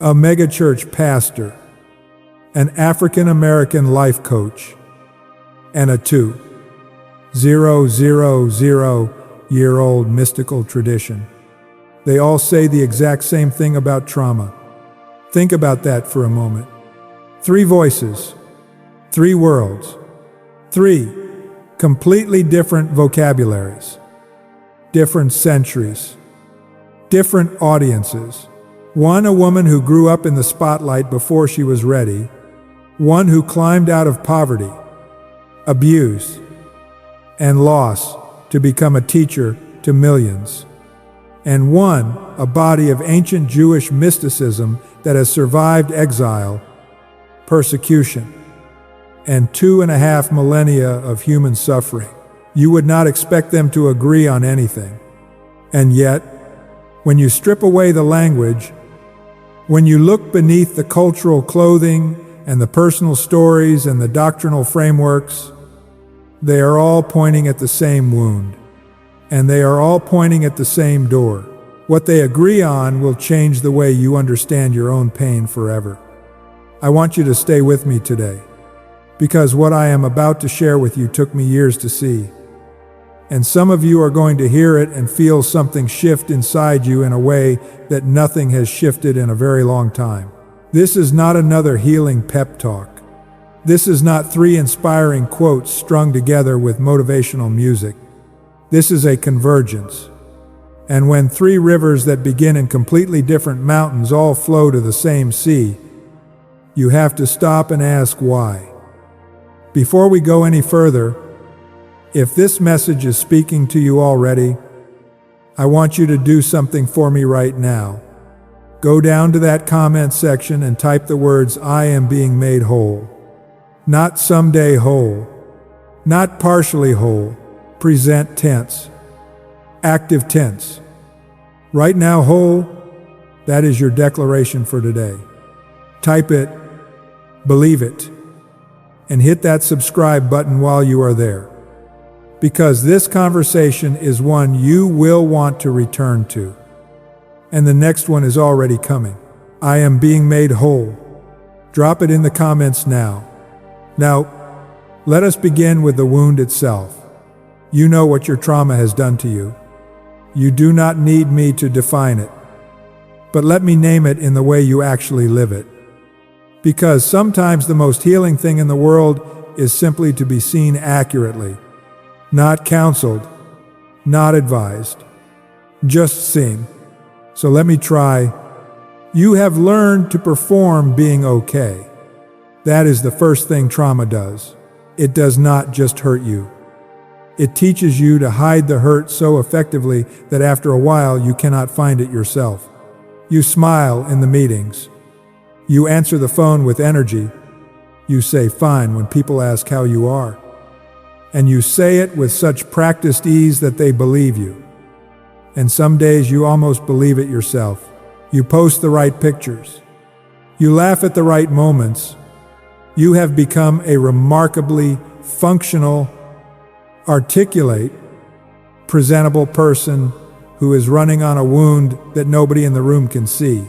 a megachurch pastor, an African American life coach, and a 2,000-year-old mystical tradition. They all say the exact same thing about trauma. Think about that for a moment. 3 voices, 3 worlds, 3 completely different vocabularies, different centuries, different audiences. One, a woman who grew up in the spotlight before she was ready. One who climbed out of poverty, abuse, and loss to become a teacher to millions. And one, a body of ancient Jewish mysticism that has survived exile, persecution, and 2.5 millennia of human suffering. You would not expect them to agree on anything. And yet, when you strip away the language, when you look beneath the cultural clothing and the personal stories and the doctrinal frameworks, they are all pointing at the same wound. And they are all pointing at the same door. What they agree on will change the way you understand your own pain forever. I want you to stay with me today, because what I am about to share with you took me years to see. And some of you are going to hear it and feel something shift inside you in a way that nothing has shifted in a very long time. This is not another healing pep talk. This is not 3 inspiring quotes strung together with motivational music. This is a convergence. And when 3 rivers that begin in completely different mountains all flow to the same sea, you have to stop and ask why. Before we go any further, if this message is speaking to you already, I want you to do something for me right now. Go down to that comment section and type the words, "I am being made whole." Not someday whole, not partially whole, present tense, active tense. Right now whole, that is your declaration for today. Type it, believe it, and hit that subscribe button while you are there. Because this conversation is one you will want to return to. And the next one is already coming. I am being made whole. Drop it in the comments now. Now, let us begin with the wound itself. You know what your trauma has done to you. You do not need me to define it. But let me name it in the way you actually live it. Because sometimes the most healing thing in the world is simply to be seen accurately. Not counseled, not advised, just seen. So let me try. You have learned to perform being okay. That is the first thing trauma does. It does not just hurt you. It teaches you to hide the hurt so effectively that after a while you cannot find it yourself. You smile in the meetings. You answer the phone with energy. You say fine when people ask how you are. And you say it with such practiced ease that they believe you. And some days you almost believe it yourself. You post the right pictures. You laugh at the right moments. You have become a remarkably functional, articulate, presentable person who is running on a wound that nobody in the room can see.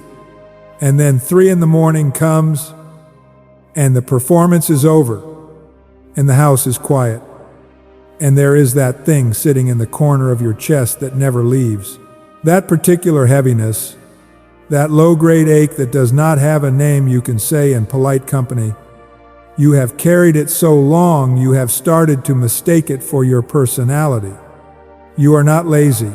And then 3 a.m. comes, and the performance is over, and the house is quiet. And there is that thing sitting in the corner of your chest that never leaves. That particular heaviness, that low-grade ache that does not have a name you can say in polite company. You have carried it so long you have started to mistake it for your personality. You are not lazy.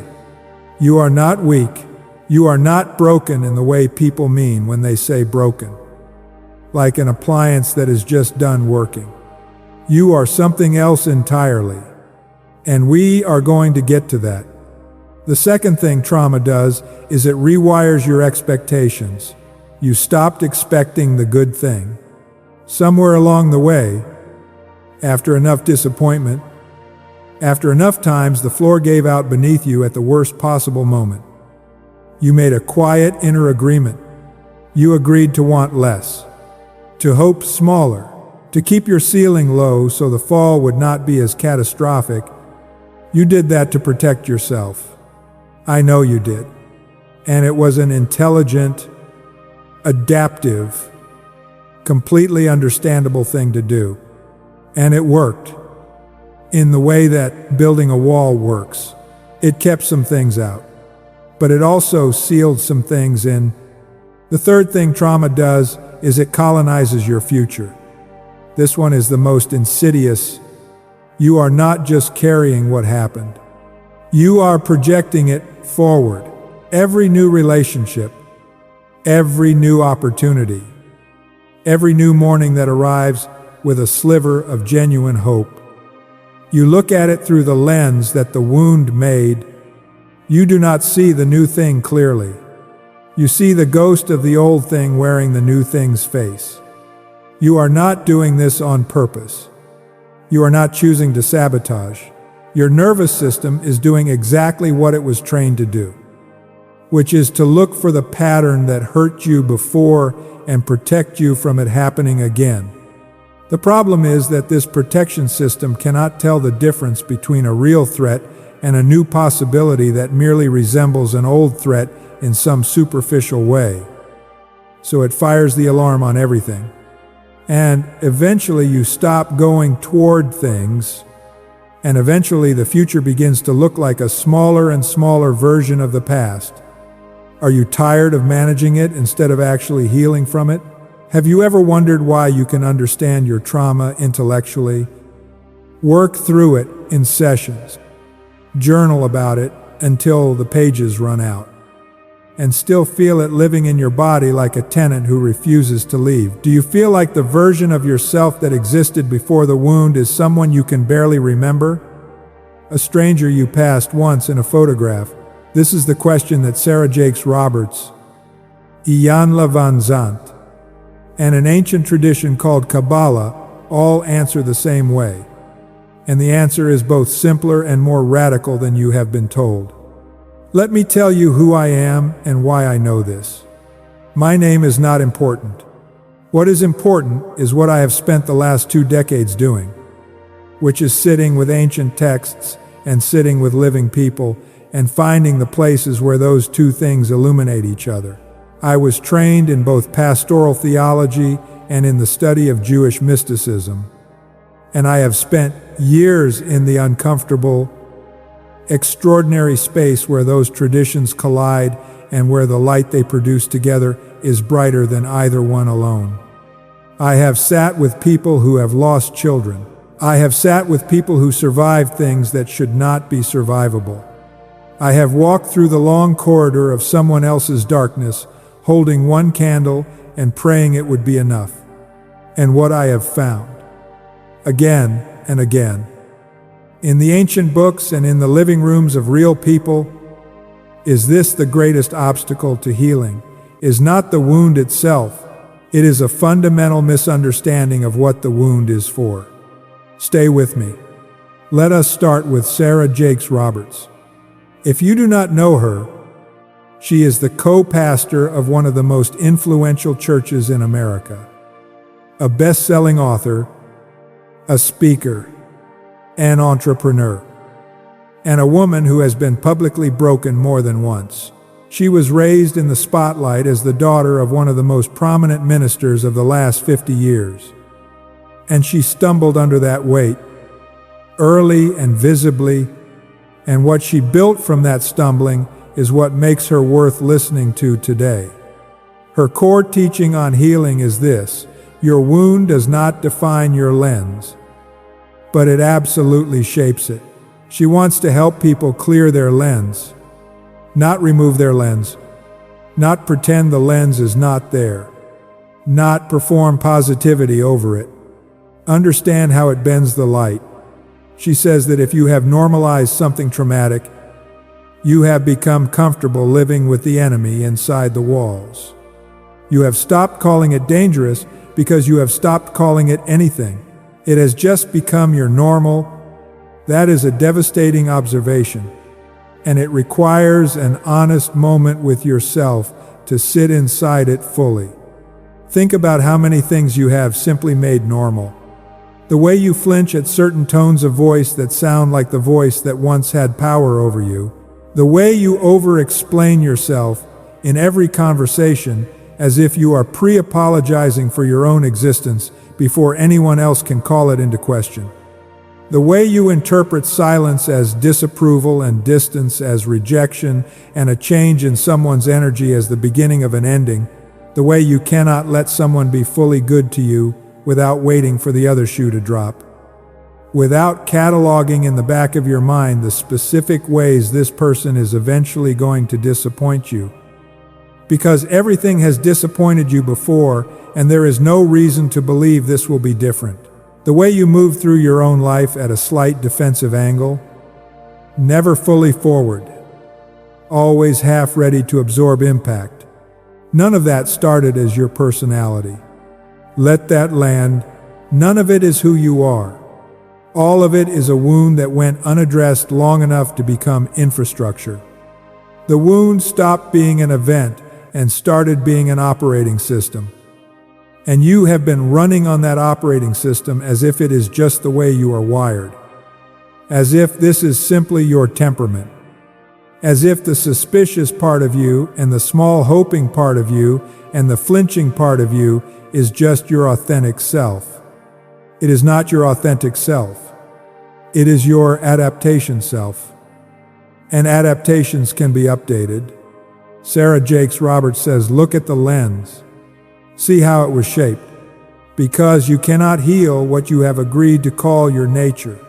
You are not weak. You are not broken in the way people mean when they say broken. Like an appliance that is just done working. You are something else entirely. And we are going to get to that. The second thing trauma does is it rewires your expectations. You stopped expecting the good thing. Somewhere along the way, after enough disappointment, after enough times the floor gave out beneath you at the worst possible moment. You made a quiet inner agreement. You agreed to want less, to hope smaller, to keep your ceiling low so the fall would not be as catastrophic. You did that to protect yourself. I know you did. And it was an intelligent, adaptive, completely understandable thing to do. And it worked. In the way that building a wall works. It kept some things out. But it also sealed some things in. The third thing trauma does is it colonizes your future. This one is the most insidious. You are not just carrying what happened. You are projecting it forward. Every new relationship, every new opportunity, every new morning that arrives with a sliver of genuine hope. You look at it through the lens that the wound made. You do not see the new thing clearly. You see the ghost of the old thing wearing the new thing's face. You are not doing this on purpose. You are not choosing to sabotage. Your nervous system is doing exactly what it was trained to do, which is to look for the pattern that hurt you before and protect you from it happening again. The problem is that this protection system cannot tell the difference between a real threat and a new possibility that merely resembles an old threat in some superficial way. So it fires the alarm on everything. And eventually you stop going toward things, and eventually the future begins to look like a smaller and smaller version of the past. Are you tired of managing it instead of actually healing from it? Have you ever wondered why you can understand your trauma intellectually? Work through it in sessions. Journal about it until the pages run out. And still feel it living in your body like a tenant who refuses to leave. Do you feel like the version of yourself that existed before the wound is someone you can barely remember? A stranger you passed once in a photograph? This is the question that Sarah Jakes Roberts, Iyanla Vanzant, and an ancient tradition called Kabbalah all answer the same way. And the answer is both simpler and more radical than you have been told. Let me tell you who I am and why I know this. My name is not important. What is important is what I have spent the last 2 decades doing, which is sitting with ancient texts and sitting with living people and finding the places where those two things illuminate each other. I was trained in both pastoral theology and in the study of Jewish mysticism, and I have spent years in the uncomfortable, extraordinary space where those traditions collide and where the light they produce together is brighter than either one alone. I have sat with people who have lost children. I have sat with people who survived things that should not be survivable. I have walked through the long corridor of someone else's darkness, holding one candle and praying it would be enough. And what I have found, again and again, in the ancient books and in the living rooms of real people, is this: the greatest obstacle to healing is not the wound itself. It is a fundamental misunderstanding of what the wound is for. Stay with me. Let us start with Sarah Jakes Roberts. If you do not know her, she is the co-pastor of one of the most influential churches in America, a best-selling author, a speaker, an entrepreneur, and a woman who has been publicly broken more than once. She was raised in the spotlight as the daughter of one of the most prominent ministers of the last 50 years. And she stumbled under that weight, early and visibly, and what she built from that stumbling is what makes her worth listening to today. Her core teaching on healing is this: your wound does not define your lens, but it absolutely shapes it. She wants to help people clear their lens, not remove their lens, not pretend the lens is not there, not perform positivity over it. Understand how it bends the light. She says that if you have normalized something traumatic, you have become comfortable living with the enemy inside the walls. You have stopped calling it dangerous because you have stopped calling it anything. It has just become your normal. That is a devastating observation, and it requires an honest moment with yourself to sit inside it fully. Think about how many things you have simply made normal. The way you flinch at certain tones of voice that sound like the voice that once had power over you. The way you over-explain yourself in every conversation as if you are pre-apologizing for your own existence before anyone else can call it into question. The way you interpret silence as disapproval and distance as rejection and a change in someone's energy as the beginning of an ending, the way you cannot let someone be fully good to you without waiting for the other shoe to drop. Without cataloging in the back of your mind the specific ways this person is eventually going to disappoint you. Because everything has disappointed you before, and there is no reason to believe this will be different. The way you move through your own life at a slight defensive angle, never fully forward, always half ready to absorb impact. None of that started as your personality. Let that land. None of it is who you are. All of it is a wound that went unaddressed long enough to become infrastructure. The wound stopped being an event and started being an operating system. And you have been running on that operating system as if it is just the way you are wired. As if this is simply your temperament. As if the suspicious part of you and the small hoping part of you and the flinching part of you is just your authentic self. It is not your authentic self. It is your adaptation self. And adaptations can be updated. Sarah Jakes Roberts says, look at the lens. See how it was shaped. Because you cannot heal what you have agreed to call your nature.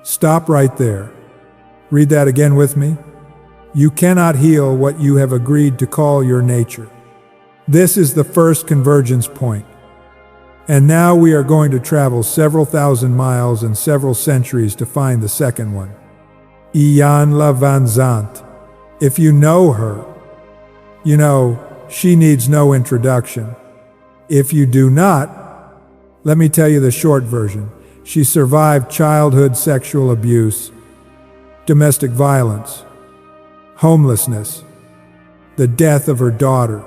Stop right there. Read that again with me. You cannot heal what you have agreed to call your nature. This is the first convergence point. And now we are going to travel several thousand miles and several centuries to find the second one. Iyanla Vanzant. If you know her, you know she needs no introduction. If you do not, let me tell you the short version. She survived childhood sexual abuse, domestic violence, homelessness, the death of her daughter,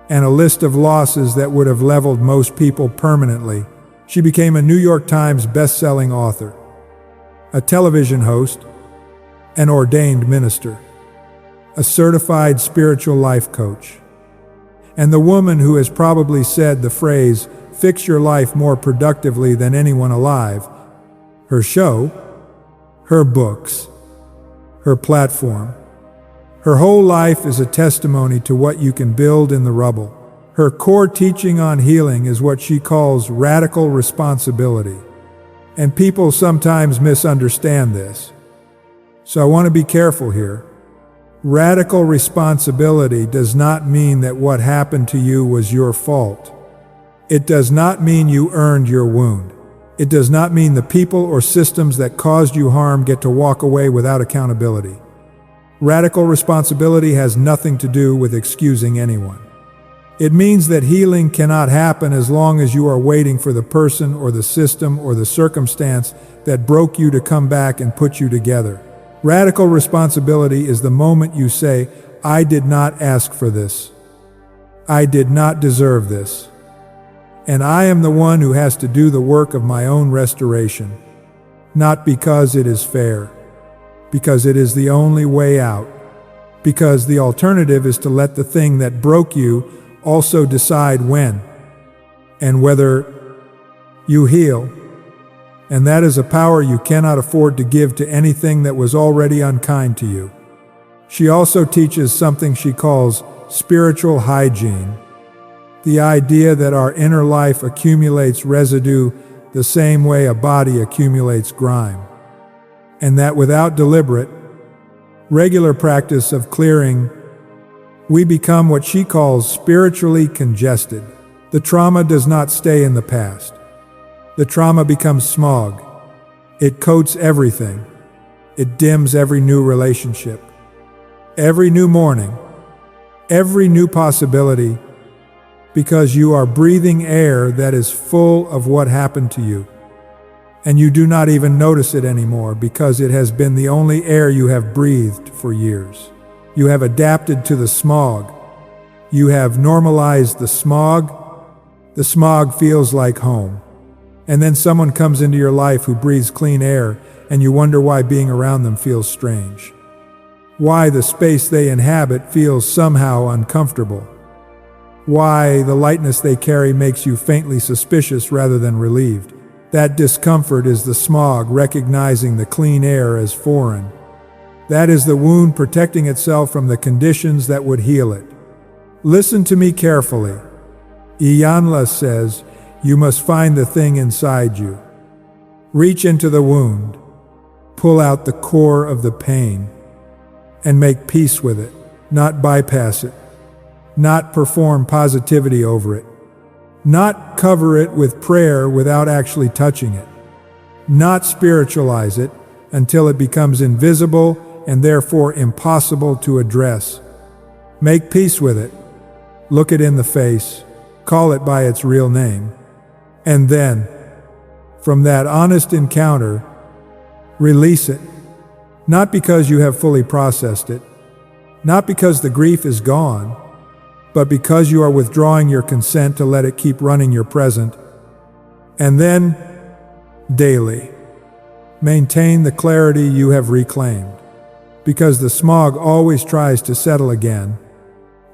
and a list of losses that would have leveled most people permanently. She became a New York Times best-selling author, a television host, an ordained minister, a certified spiritual life coach, and the woman who has probably said the phrase, fix your life more productively than anyone alive. Her show, her books, her platform, her whole life is a testimony to what you can build in the rubble. Her core teaching on healing is what she calls radical responsibility. And people sometimes misunderstand this. So I want to be careful here. Radical responsibility does not mean that what happened to you was your fault. It does not mean you earned your wound. It does not mean the people or systems that caused you harm get to walk away without accountability. Radical responsibility has nothing to do with excusing anyone. It means that healing cannot happen as long as you are waiting for the person or the system or the circumstance that broke you to come back and put you together. Radical responsibility is the moment you say, I did not ask for this. I did not deserve this. And I am the one who has to do the work of my own restoration. Not because it is fair. Because it is the only way out. Because the alternative is to let the thing that broke you also decide when and whether you heal. And that is a power you cannot afford to give to anything that was already unkind to you. She also teaches something she calls spiritual hygiene, the idea that our inner life accumulates residue the same way a body accumulates grime, and that without deliberate, regular practice of clearing, we become what she calls spiritually congested. The trauma does not stay in the past. The trauma becomes smog. It coats everything. It dims every new relationship, every new morning, every new possibility, because you are breathing air that is full of what happened to you. And you do not even notice it anymore because it has been the only air you have breathed for years. You have adapted to the smog. You have normalized the smog. The smog feels like home. And then someone comes into your life who breathes clean air, and you wonder why being around them feels strange. Why the space they inhabit feels somehow uncomfortable. Why the lightness they carry makes you faintly suspicious rather than relieved. That discomfort is the smog recognizing the clean air as foreign. That is the wound protecting itself from the conditions that would heal it. Listen to me carefully. Iyanla says, you must find the thing inside you. Reach into the wound, pull out the core of the pain, and make peace with it, not bypass it, not perform positivity over it, not cover it with prayer without actually touching it, not spiritualize it until it becomes invisible and therefore impossible to address. Make peace with it, look it in the face, call it by its real name, and then, from that honest encounter, release it, not because you have fully processed it, not because the grief is gone, but because you are withdrawing your consent to let it keep running your present. And then, daily, maintain the clarity you have reclaimed, because the smog always tries to settle again.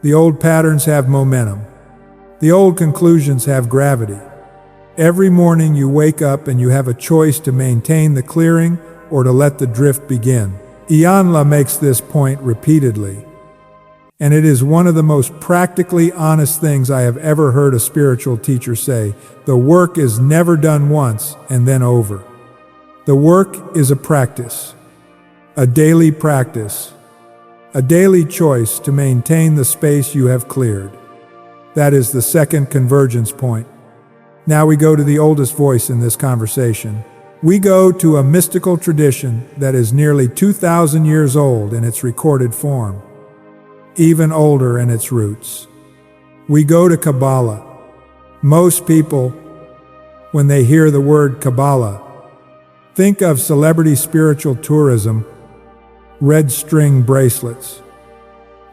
The old patterns have momentum. The old conclusions have gravity. Every morning you wake up and you have a choice to maintain the clearing or to let the drift begin. Iyanla makes this point repeatedly, and it is one of the most practically honest things I have ever heard a spiritual teacher say. The work is never done once and then over. The work is a practice, a daily practice, a daily choice to maintain the space you have cleared. That is the second convergence point. Now we go to the oldest voice in this conversation. We go to a mystical tradition that is nearly 2,000 years old in its recorded form, even older in its roots. We go to Kabbalah. Most people, when they hear the word Kabbalah, think of celebrity spiritual tourism, red string bracelets,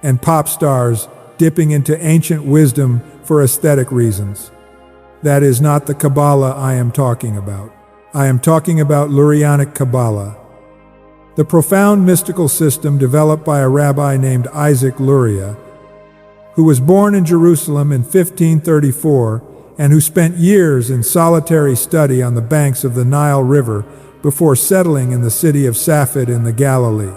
and pop stars dipping into ancient wisdom for aesthetic reasons. That is not the Kabbalah I am talking about. I am talking about Lurianic Kabbalah, the profound mystical system developed by a rabbi named Isaac Luria, who was born in Jerusalem in 1534 and who spent years in solitary study on the banks of the Nile River before settling in the city of Safed in the Galilee,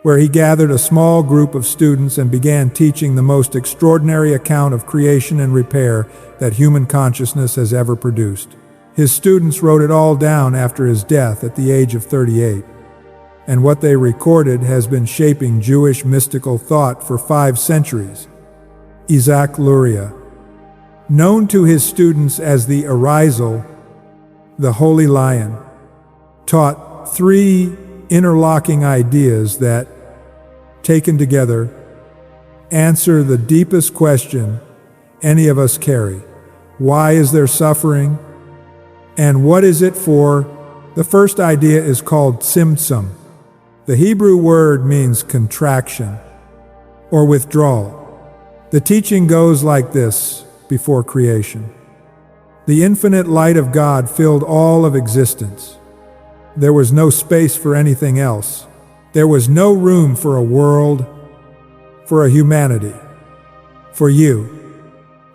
where he gathered a small group of students and began teaching the most extraordinary account of creation and repair that human consciousness has ever produced. His students wrote it all down after his death at the age of 38, and what they recorded has been shaping Jewish mystical thought for 5 centuries. Isaac Luria, known to his students as the Arizal, the Holy Lion, taught 3 interlocking ideas that, taken together, answer the deepest question any of us carry. Why is there suffering? And what is it for? The first idea is called tzimtzum. The Hebrew word means contraction or withdrawal. The teaching goes like this before creation. The infinite light of God filled all of existence. There was no space for anything else. There was no room for a world, for a humanity, for you,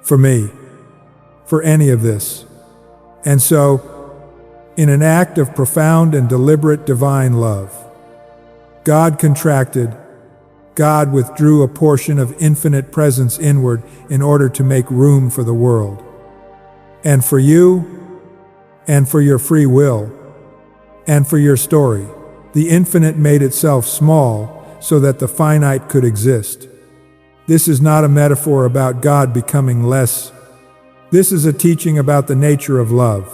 for me, for any of this. And so, in an act of profound and deliberate divine love, God contracted, God withdrew a portion of infinite presence inward in order to make room for the world. And for you, and for your free will, and for your story, the infinite made itself small so that the finite could exist. This is not a metaphor about God becoming less. This is a teaching about the nature of love,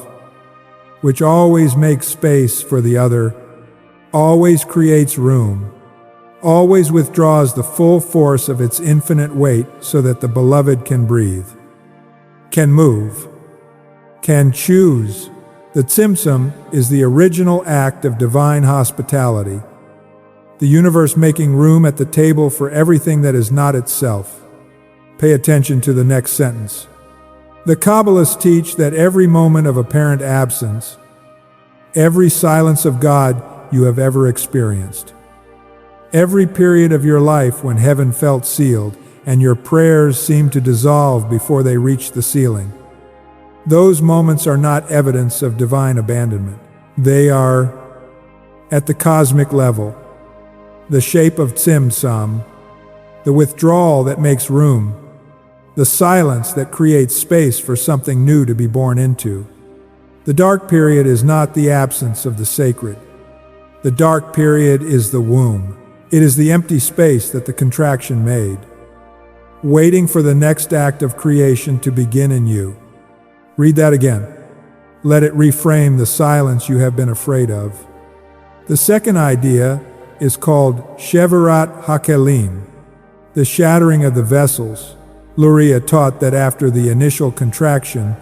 which always makes space for the other, always creates room, always withdraws the full force of its infinite weight so that the beloved can breathe, can move, can choose. The tzimtzum is the original act of divine hospitality, the universe making room at the table for everything that is not itself. Pay attention to the next sentence. The Kabbalists teach that every moment of apparent absence, every silence of God you have ever experienced, every period of your life when heaven felt sealed, and your prayers seem to dissolve before they reach the ceiling. Those moments are not evidence of divine abandonment. They are, at the cosmic level, the shape of tzimtzum, the withdrawal that makes room, the silence that creates space for something new to be born into. The dark period is not the absence of the sacred. The dark period is the womb. It is the empty space that the contraction made, waiting for the next act of creation to begin in you. Read that again. Let it reframe the silence you have been afraid of. The second idea is called Shevirat HaKelim, the shattering of the vessels. Luria taught that after the initial contraction,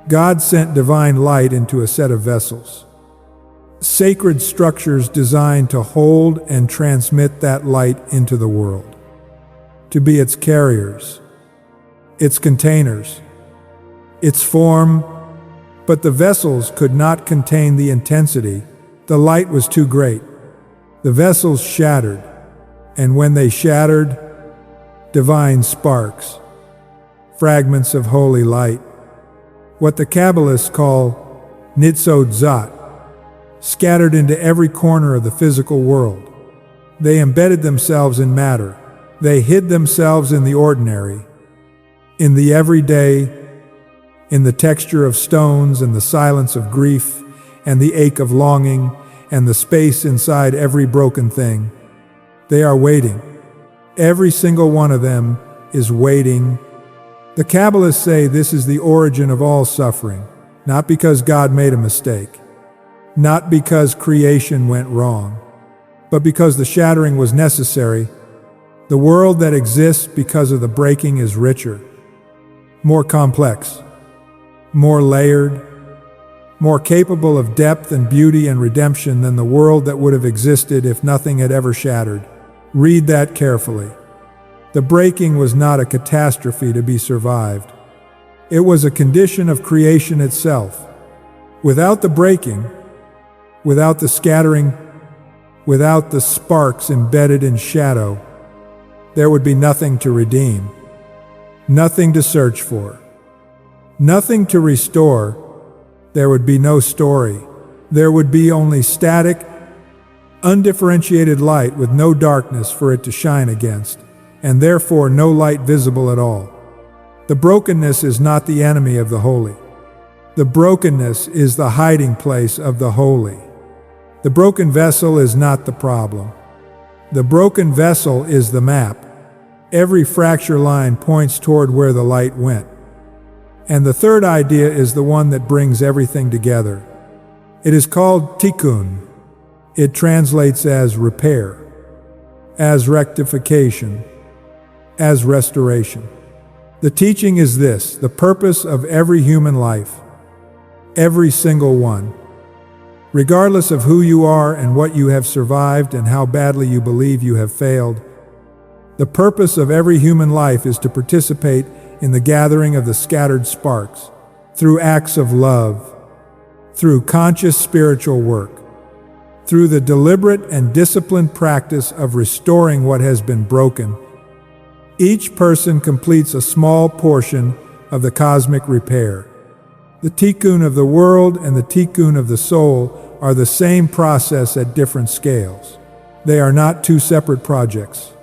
God sent divine light into a set of vessels, sacred structures designed to hold and transmit that light into the world, to be its carriers, its containers, its form, but the vessels could not contain the intensity. The light was too great. The vessels shattered, and when they shattered, divine sparks, fragments of holy light, what the Kabbalists call nitzot zat, scattered into every corner of the physical world. They embedded themselves in matter. They hid themselves in the ordinary, in the everyday, in the texture of stones and the silence of grief and the ache of longing and the space inside every broken thing. They are waiting. Every single one of them is waiting. The Kabbalists say this is the origin of all suffering, not because God made a mistake, not because creation went wrong, but because the shattering was necessary. The world that exists because of the breaking is richer, more complex, more layered, more capable of depth and beauty and redemption than the world that would have existed if nothing had ever shattered. Read that carefully. The breaking was not a catastrophe to be survived. It was a condition of creation itself. Without the breaking, without the scattering, without the sparks embedded in shadow, there would be nothing to redeem, nothing to search for, nothing to restore. There would be no story. There would be only static, undifferentiated light with no darkness for it to shine against, and therefore no light visible at all. The brokenness is not the enemy of the holy. The brokenness is the hiding place of the holy. The broken vessel is not the problem. The broken vessel is the map. Every fracture line points toward where the light went. And the third idea is the one that brings everything together. It is called tikkun. It translates as repair, as rectification, as restoration. The teaching is this: the purpose of every human life, every single one, regardless of who you are and what you have survived and how badly you believe you have failed, the purpose of every human life is to participate in the gathering of the scattered sparks, through acts of love, through conscious spiritual work, through the deliberate and disciplined practice of restoring what has been broken. Each person completes a small portion of the cosmic repair. The tikkun of the world and the tikkun of the soul are the same process at different scales. They are not two separate projects.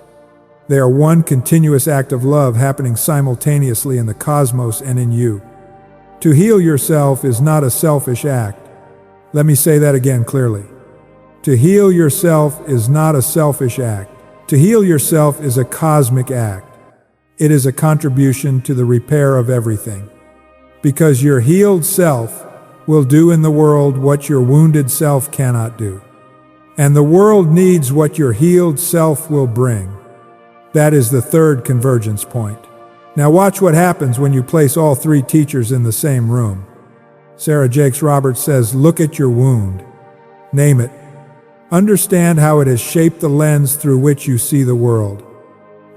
They are one continuous act of love happening simultaneously in the cosmos and in you. To heal yourself is not a selfish act. Let me say that again clearly. To heal yourself is not a selfish act. To heal yourself is a cosmic act. It is a contribution to the repair of everything. Because your healed self will do in the world what your wounded self cannot do. And the world needs what your healed self will bring. That is the third convergence point. Now watch what happens when you place all three teachers in the same room. Sarah Jakes Roberts says, look at your wound. Name it. Understand how it has shaped the lens through which you see the world.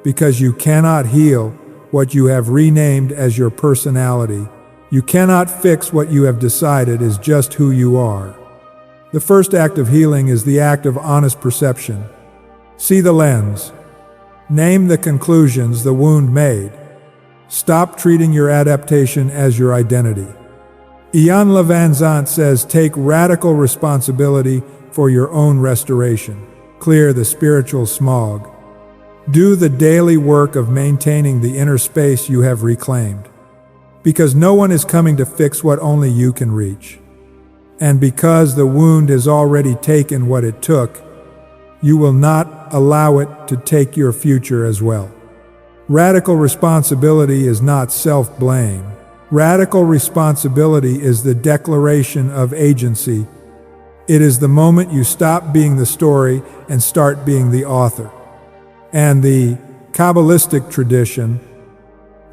Because you cannot heal what you have renamed as your personality. You cannot fix what you have decided is just who you are. The first act of healing is the act of honest perception. See the lens. Name the conclusions the wound made. Stop treating your adaptation as your identity. Iyanla Vanzant says, take radical responsibility for your own restoration. Clear the spiritual smog. Do the daily work of maintaining the inner space you have reclaimed. Because no one is coming to fix what only you can reach. And because the wound has already taken what it took, you will not allow it to take your future as well. Radical responsibility is not self-blame. Radical responsibility is the declaration of agency. It is the moment you stop being the story and start being the author. And the Kabbalistic tradition,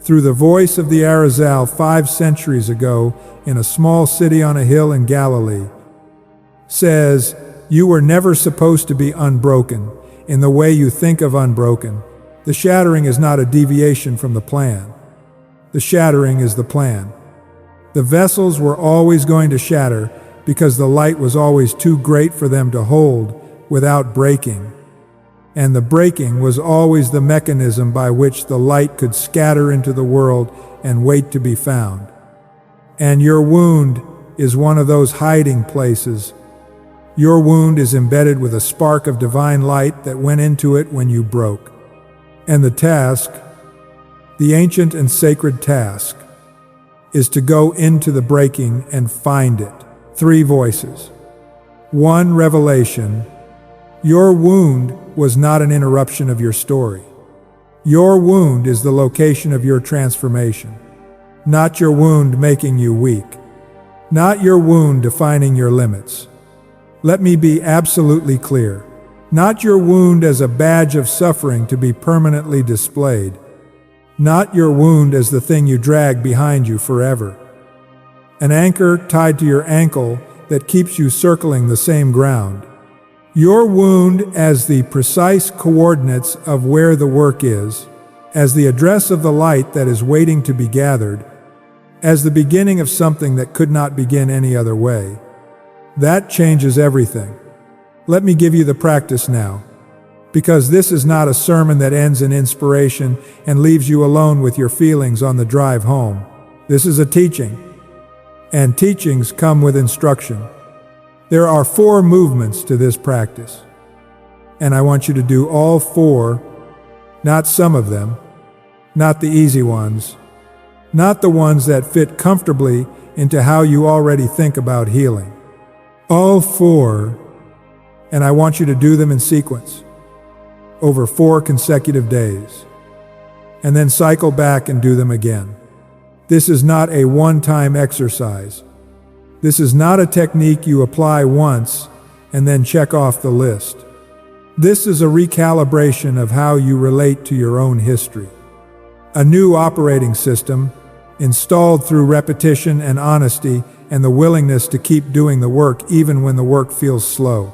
through the voice of the Arizal 5 centuries ago in a small city on a hill in Galilee, says, you were never supposed to be unbroken in the way you think of unbroken. The shattering is not a deviation from the plan. The shattering is the plan. The vessels were always going to shatter because the light was always too great for them to hold without breaking. And the breaking was always the mechanism by which the light could scatter into the world and wait to be found. And your wound is one of those hiding places. Your wound is embedded with a spark of divine light that went into it when you broke. And the task, the ancient and sacred task, is to go into the breaking and find it. 3 voices. 1 revelation. Your wound was not an interruption of your story. Your wound is the location of your transformation. Not your wound making you weak. Not your wound defining your limits. Let me be absolutely clear. Not your wound as a badge of suffering to be permanently displayed. Not your wound as the thing you drag behind you forever. An anchor tied to your ankle that keeps you circling the same ground. Your wound as the precise coordinates of where the work is, as the address of the light that is waiting to be gathered, as the beginning of something that could not begin any other way. That changes everything. Let me give you the practice now, because this is not a sermon that ends in inspiration and leaves you alone with your feelings on the drive home. This is a teaching, and teachings come with instruction. There are 4 movements to this practice, and I want you to do all 4, not some of them, not the easy ones, not the ones that fit comfortably into how you already think about healing. All 4, and I want you to do them in sequence, over 4 consecutive days, and then cycle back and do them again. This is not a one-time exercise. This is not a technique you apply once and then check off the list. This is a recalibration of how you relate to your own history. A new operating system, installed through repetition and honesty and the willingness to keep doing the work even when the work feels slow.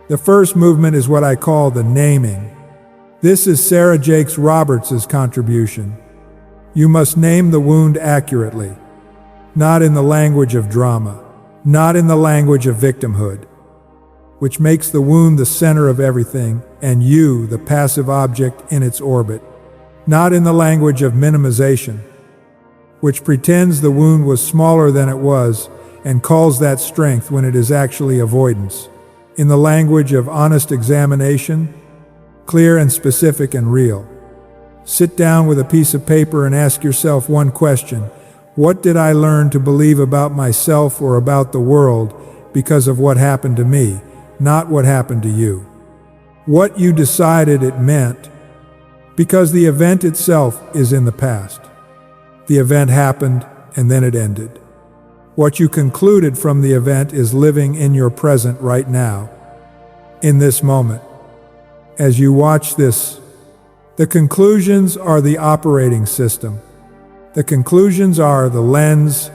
The first movement is what I call the naming. This is Sarah Jakes Roberts' contribution. You must name the wound accurately, not in the language of drama, not in the language of victimhood, which makes the wound the center of everything and you the passive object in its orbit, not in the language of minimization, which pretends the wound was smaller than it was and calls that strength when it is actually avoidance. In the language of honest examination, clear and specific and real. Sit down with a piece of paper and ask yourself one question. What did I learn to believe about myself or about the world because of what happened to me, not what happened to you? What you decided it meant, because the event itself is in the past. The event happened and then it ended. What you concluded from the event is living in your present right now, in this moment. As you watch this, the conclusions are the operating system. The conclusions are the lens.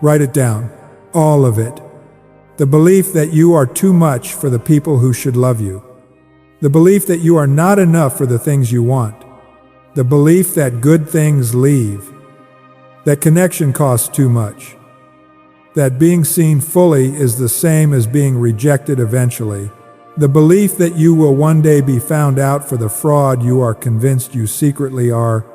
Write it down, all of it. The belief that you are too much for the people who should love you. The belief that you are not enough for the things you want. The belief that good things leave. That connection costs too much. That being seen fully is the same as being rejected eventually. The belief that you will one day be found out for the fraud you are convinced you secretly are,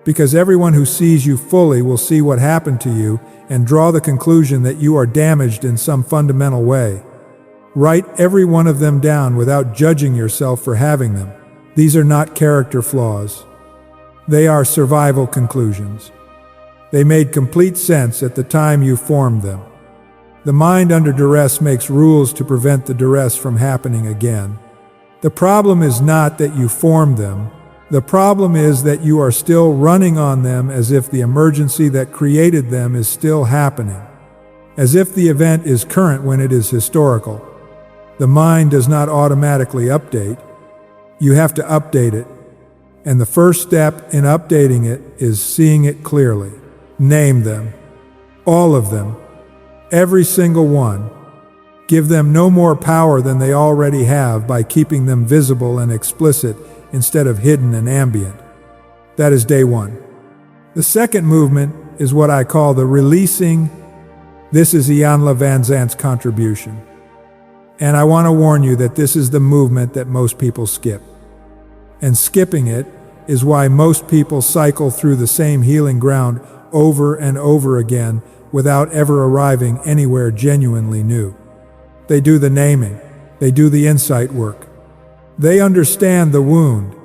because everyone who sees you fully will see what happened to you and draw the conclusion that you are damaged in some fundamental way. Write every one of them down without judging yourself for having them. These are not character flaws. They are survival conclusions. They made complete sense at the time you formed them. The mind under duress makes rules to prevent the duress from happening again. The problem is not that you formed them. The problem is that you are still running on them as if the emergency that created them is still happening, as if the event is current when it is historical. The mind does not automatically update. You have to update it. And the first step in updating it is seeing it clearly. Name them. All of them. Every single one. Give them no more power than they already have by keeping them visible and explicit instead of hidden and ambient. That is day one. The second movement is what I call the releasing. This is Iyanla Vanzant's contribution. And I want to warn you that this is the movement that most people skip. And skipping it is why most people cycle through the same healing ground over and over again without ever arriving anywhere genuinely new. They do the naming. They do the insight work. They understand the wound,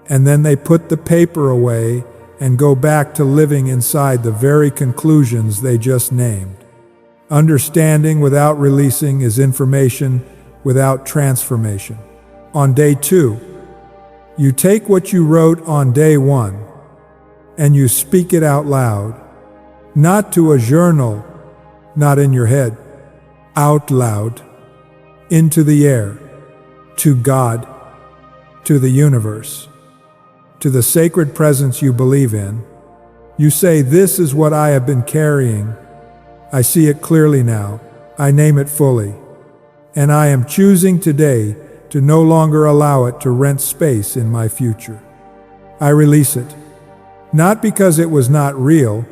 and then they put the paper away and go back to living inside the very conclusions they just named. Understanding without releasing is information without transformation. On day two, you take what you wrote on day one and you speak it out loud, not to a journal, not in your head, out loud, into the air, to God, to the universe, to the sacred presence you believe in. You say, "This is what I have been carrying. I see it clearly now. I name it fully. And I am choosing today to no longer allow it to rent space in my future. I release it. Not because it was not real,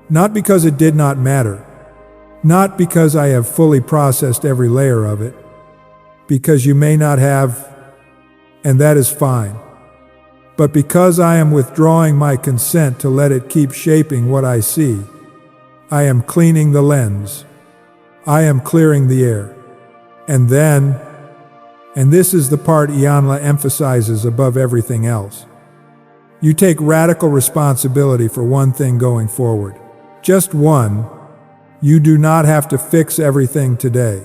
not because it did not matter, not because I have fully processed every layer of it, because you may not have, and that is fine, but because I am withdrawing my consent to let it keep shaping what I see. I am cleaning the lens. I am clearing the air. And then, and this is the part Iyanla emphasizes above everything else, you take radical responsibility for one thing going forward. Just one. You do not have to fix everything today.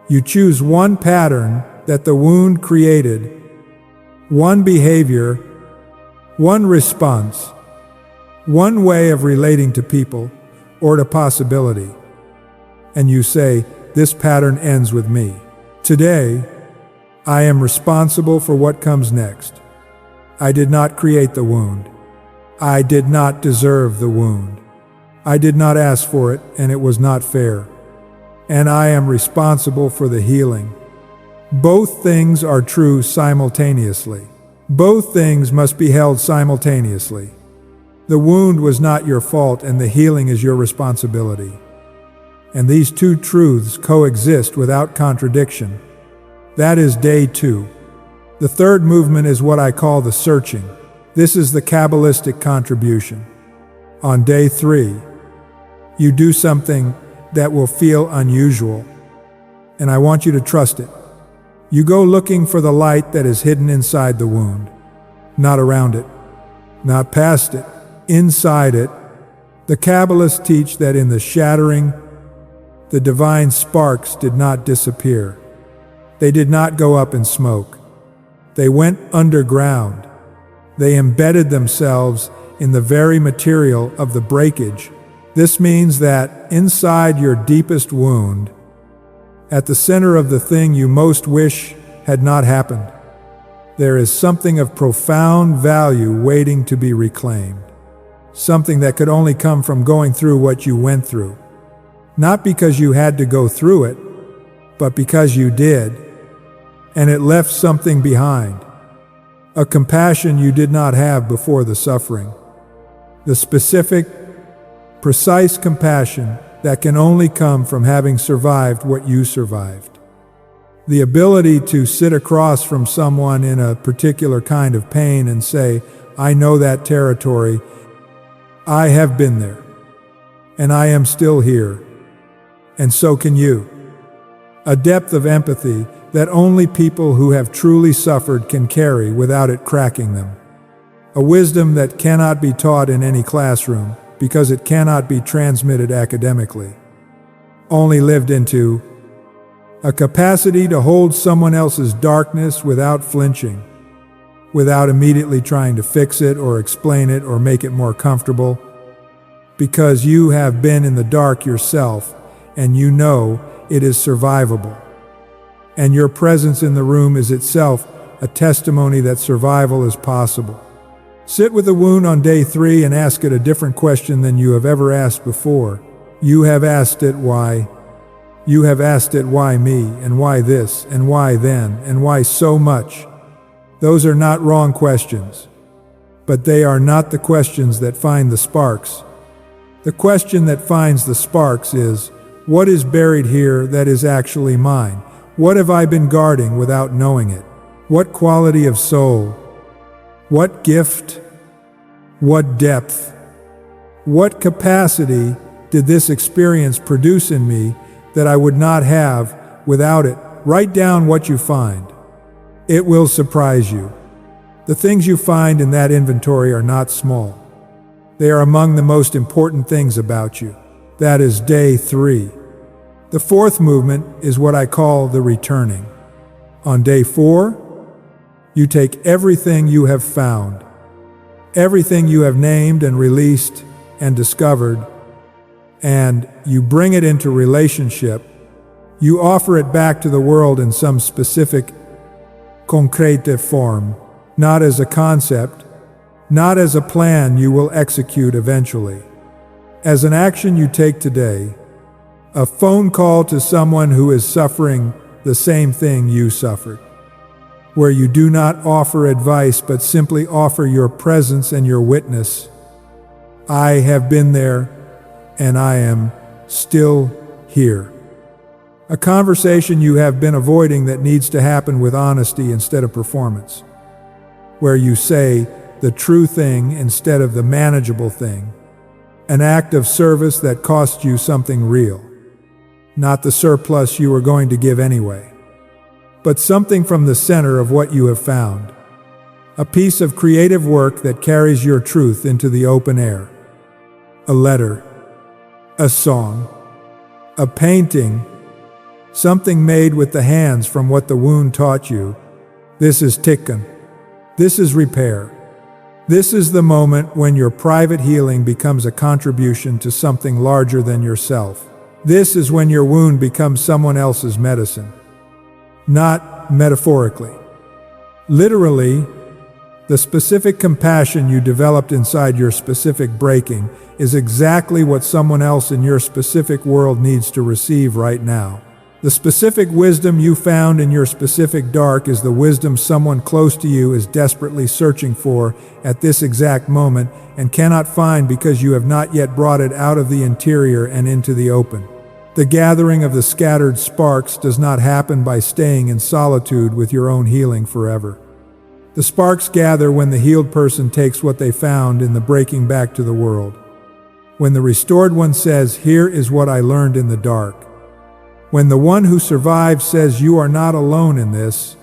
You choose one pattern that the wound created, one behavior, one response, one way of relating to people or to possibility. And you say, this pattern ends with me. Today, I am responsible for what comes next. I did not create the wound. I did not deserve the wound. I did not ask for it, and it was not fair. And I am responsible for the healing. Both things are true simultaneously. Both things must be held simultaneously. The wound was not your fault, and the healing is your responsibility. And these two truths coexist without contradiction. That is day two. The third movement is what I call the searching. This is the Kabbalistic contribution. On day three, you do something that will feel unusual, and I want you to trust it. You go looking for the light that is hidden inside the wound, not around it, not past it, inside it. The Kabbalists teach that in the shattering, the divine sparks did not disappear. They did not go up in smoke. They went underground. They embedded themselves in the very material of the breakage. This means that inside your deepest wound, at the center of the thing you most wish had not happened, there is something of profound value waiting to be reclaimed. Something that could only come from going through what you went through. Not because you had to go through it, but because you did, and it left something behind. A compassion you did not have before the suffering. The specific, precise compassion that can only come from having survived what you survived. The ability to sit across from someone in a particular kind of pain and say, I know that territory, I have been there, and I am still here, and so can you. A depth of empathy that only people who have truly suffered can carry without it cracking them. A wisdom that cannot be taught in any classroom because it cannot be transmitted academically, only lived into. A capacity to hold someone else's darkness without flinching, without immediately trying to fix it or explain it or make it more comfortable, because you have been in the dark yourself and you know it is survivable. And your presence in the room is itself a testimony that survival is possible. Sit with the wound on day 3 and ask it a different question than you have ever asked before. You have asked it why. You have asked it why me, and why this, and why then, and why so much. Those are not wrong questions, but they are not the questions that find the sparks. The question that finds the sparks is, what is buried here that is actually mine? What have I been guarding without knowing it? What quality of soul? What gift? What depth? What capacity did this experience produce in me that I would not have without it? Write down what you find. It will surprise you. The things you find in that inventory are not small. They are among the most important things about you. That is day 3. The 4th movement is what I call the returning. On day 4, you take everything you have found, everything you have named and released and discovered, and you bring it into relationship. You offer it back to the world in some specific, concrete form, not as a concept, not as a plan you will execute eventually. As an action you take today, a phone call to someone who is suffering the same thing you suffered, where you do not offer advice but simply offer your presence and your witness. I have been there, and I am still here. A conversation you have been avoiding that needs to happen with honesty instead of performance, where you say the true thing instead of the manageable thing. An act of service that costs you something real, not the surplus you were going to give anyway, but something from the center of what you have found. A piece of creative work that carries your truth into the open air. A letter, a song, a painting, something made with the hands from what the wound taught you. This is tikkun. This is repair. This is the moment when your private healing becomes a contribution to something larger than yourself. This is when your wound becomes someone else's medicine. Not metaphorically. Literally, the specific compassion you developed inside your specific breaking is exactly what someone else in your specific world needs to receive right now. The specific wisdom you found in your specific dark is the wisdom someone close to you is desperately searching for at this exact moment and cannot find because you have not yet brought it out of the interior and into the open. The gathering of the scattered sparks does not happen by staying in solitude with your own healing forever. The sparks gather when the healed person takes what they found in the breaking back to the world. When the restored one says, "Here is what I learned in the dark." When the one who survived says, "You are not alone in this."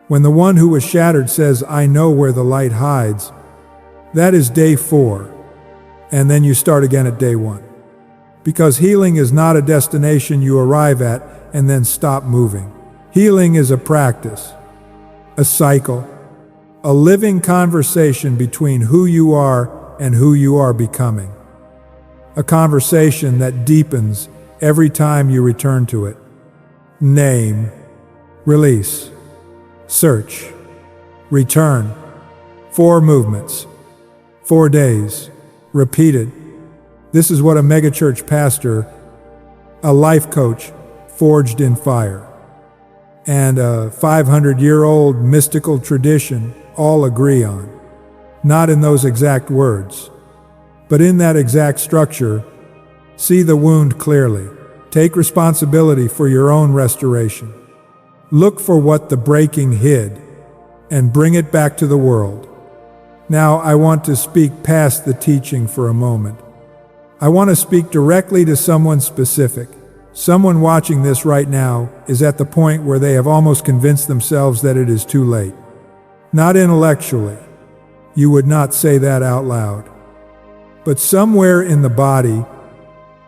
When the one who was shattered says, "I know where the light hides." That is day 4. And then you start again at day 1. Because healing is not a destination you arrive at and then stop moving. Healing is a practice, a cycle, a living conversation between who you are and who you are becoming. A conversation that deepens every time you return to it. Name, release, search, return. 4 movements, 4 days, repeated. This is what a megachurch pastor, a life coach forged in fire, and a 500-year-old mystical tradition all agree on. Not in those exact words, but in that exact structure. See the wound clearly. Take responsibility for your own restoration. Look for what the breaking hid, and bring it back to the world. Now I want to speak past the teaching for a moment. I want to speak directly to someone specific. Someone watching this right now is at the point where they have almost convinced themselves that it is too late. Not intellectually. You would not say that out loud. But somewhere in the body,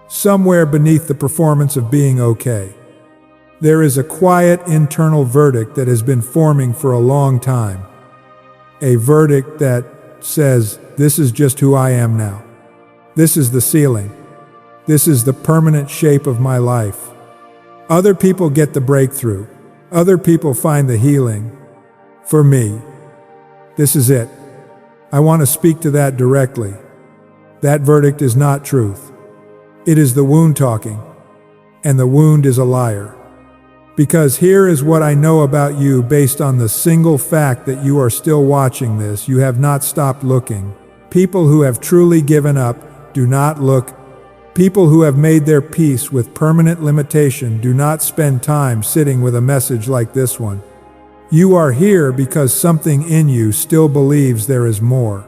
somewhere beneath the performance of being okay, there is a quiet internal verdict that has been forming for a long time. A verdict that says, this is just who I am now. This is the ceiling. This is the permanent shape of my life. Other people get the breakthrough. Other people find the healing. For me, this is it. I want to speak to that directly. That verdict is not truth. It is the wound talking, and the wound is a liar. Because here is what I know about you based on the single fact that you are still watching this. You have not stopped looking. People who have truly given up do not look. People who have made their peace with permanent limitation do not spend time sitting with a message like this one. You are here because something in you still believes there is more.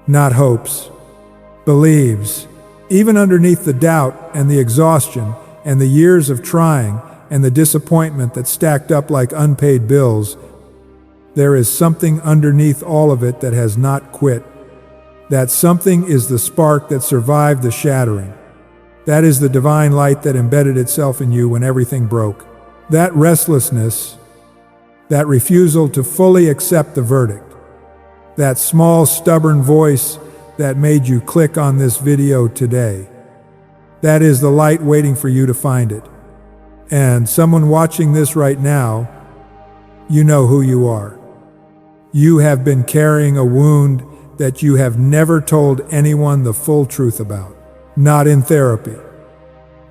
Not hopes. Believes. Even underneath the doubt and the exhaustion and the years of trying and the disappointment that stacked up like unpaid bills, there is something underneath all of it that has not quit. That something is the spark that survived the shattering. That is the divine light that embedded itself in you when everything broke. That restlessness, that refusal to fully accept the verdict, that small stubborn voice that made you click on this video today, that is the light waiting for you to find it. And someone watching this right now, you know who you are. You have been carrying a wound that you have never told anyone the full truth about. Not in therapy.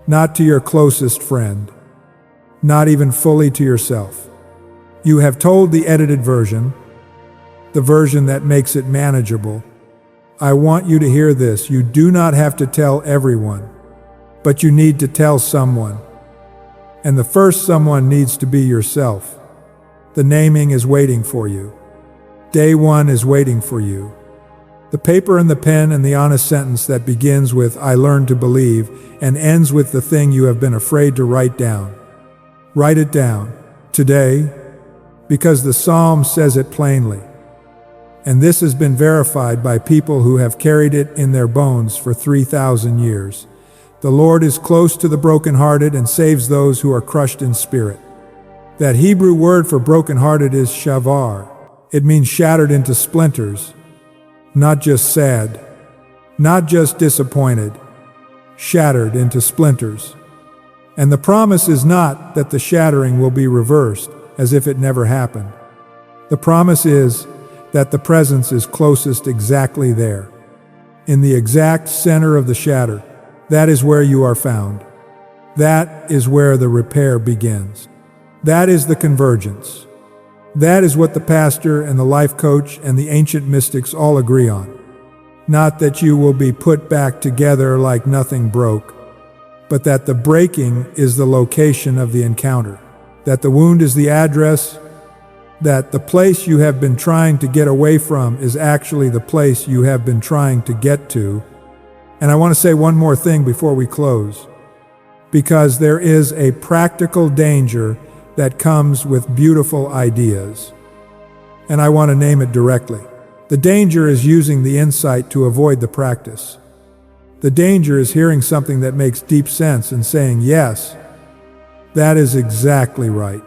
Not to your closest friend. Not even fully to yourself. You have told the edited version, the version that makes it manageable. I want you to hear this. You do not have to tell everyone, but you need to tell someone. And the first someone needs to be yourself. The naming is waiting for you. Day one is waiting for you. The paper and the pen and the honest sentence that begins with, I learned to believe, and ends with the thing you have been afraid to write down. Write it down. Today, because the Psalm says it plainly. And this has been verified by people who have carried it in their bones for 3,000 years. The Lord is close to the brokenhearted and saves those who are crushed in spirit. That Hebrew word for brokenhearted is shavar. It means shattered into splinters. Not just sad. Not just disappointed. Shattered into splinters. And the promise is not that the shattering will be reversed as if it never happened. The promise is that the presence is closest exactly there. In the exact center of the shatter. That is where you are found. That is where the repair begins. That is the convergence. That is what the pastor and the life coach and the ancient mystics all agree on. Not that you will be put back together like nothing broke, but that the breaking is the location of the encounter. That the wound is the address. That the place you have been trying to get away from is actually the place you have been trying to get to. And I want to say one more thing before we close, because there is a practical danger that comes with beautiful ideas. And I want to name it directly. The danger is using the insight to avoid the practice. The danger is hearing something that makes deep sense and saying, yes, that is exactly right.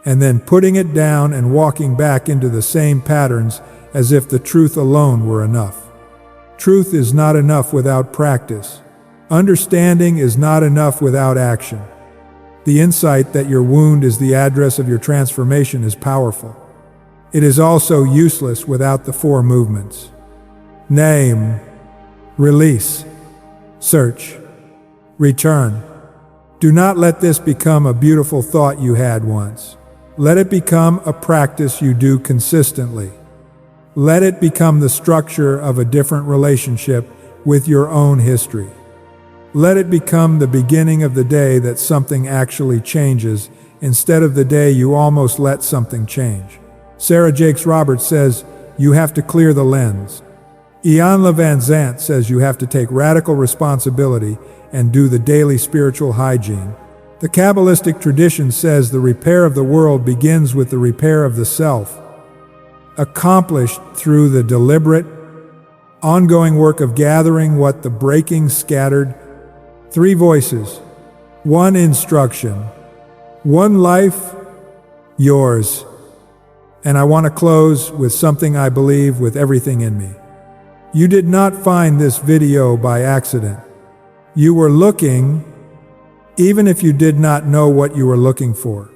And then putting it down and walking back into the same patterns as if the truth alone were enough. Truth is not enough without practice. Understanding is not enough without action. The insight that your wound is the address of your transformation is powerful. It is also useless without the four movements. Name, release, search, return. Do not let this become a beautiful thought you had once. Let it become a practice you do consistently. Let it become the structure of a different relationship with your own history. Let it become the beginning of the day that something actually changes instead of the day you almost let something change. Sarah Jakes Roberts says, you have to clear the lens. Iyanla Vanzant says you have to take radical responsibility and do the daily spiritual hygiene. The Kabbalistic tradition says the repair of the world begins with the repair of the self, accomplished through the deliberate, ongoing work of gathering what the breaking scattered. 3 voices, 1 instruction, 1 life, yours. And I want to close with something I believe with everything in me. You did not find this video by accident. You were looking, even if you did not know what you were looking for.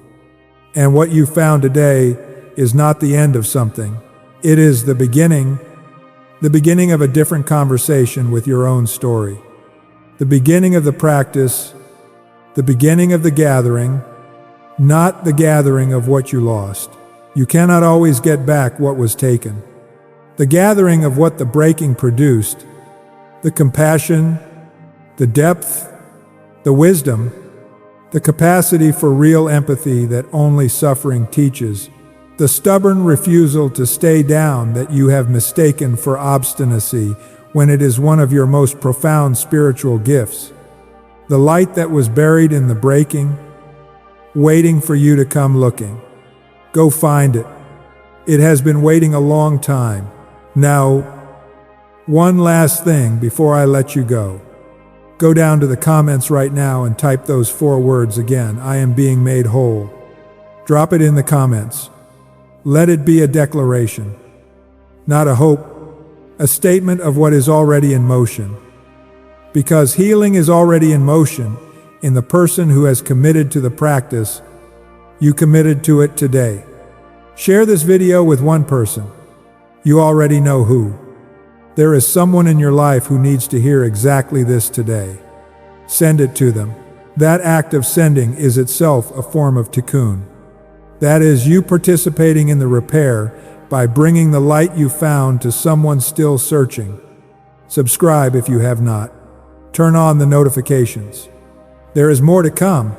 And what you found today is not the end of something. It is the beginning of a different conversation with your own story. The beginning of the practice, the beginning of the gathering, not the gathering of what you lost. You cannot always get back what was taken. The gathering of what the breaking produced, the compassion, the depth, the wisdom, the capacity for real empathy that only suffering teaches, the stubborn refusal to stay down that you have mistaken for obstinacy when it is one of your most profound spiritual gifts, the light that was buried in the breaking, waiting for you to come looking. Go find it. It has been waiting a long time. Now, one last thing before I let you go. Go down to the comments right now and type those 4 words again. I am being made whole. Drop it in the comments. Let it be a declaration, not a hope, a statement of what is already in motion. Because healing is already in motion in the person who has committed to the practice. You committed to it today. Share this video with 1 person. You already know who. There is someone in your life who needs to hear exactly this today. Send it to them. That act of sending is itself a form of tikkun. That is you participating in the repair by bringing the light you found to someone still searching. Subscribe if you have not. Turn on the notifications. There is more to come,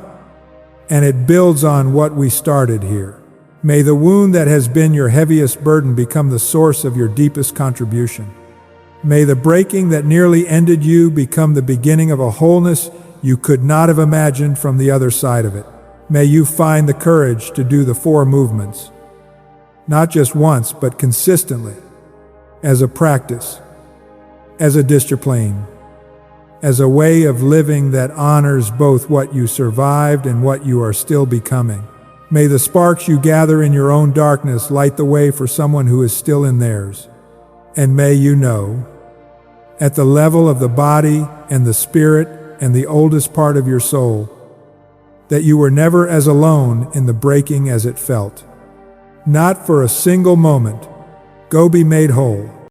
and it builds on what we started here. May the wound that has been your heaviest burden become the source of your deepest contribution. May the breaking that nearly ended you become the beginning of a wholeness you could not have imagined from the other side of it. May you find the courage to do the 4 movements, not just once, but consistently, as a practice, as a discipline, as a way of living that honors both what you survived and what you are still becoming. May the sparks you gather in your own darkness light the way for someone who is still in theirs. And may you know, at the level of the body and the spirit and the oldest part of your soul, that you were never as alone in the breaking as it felt. Not for a single moment. Go be made whole.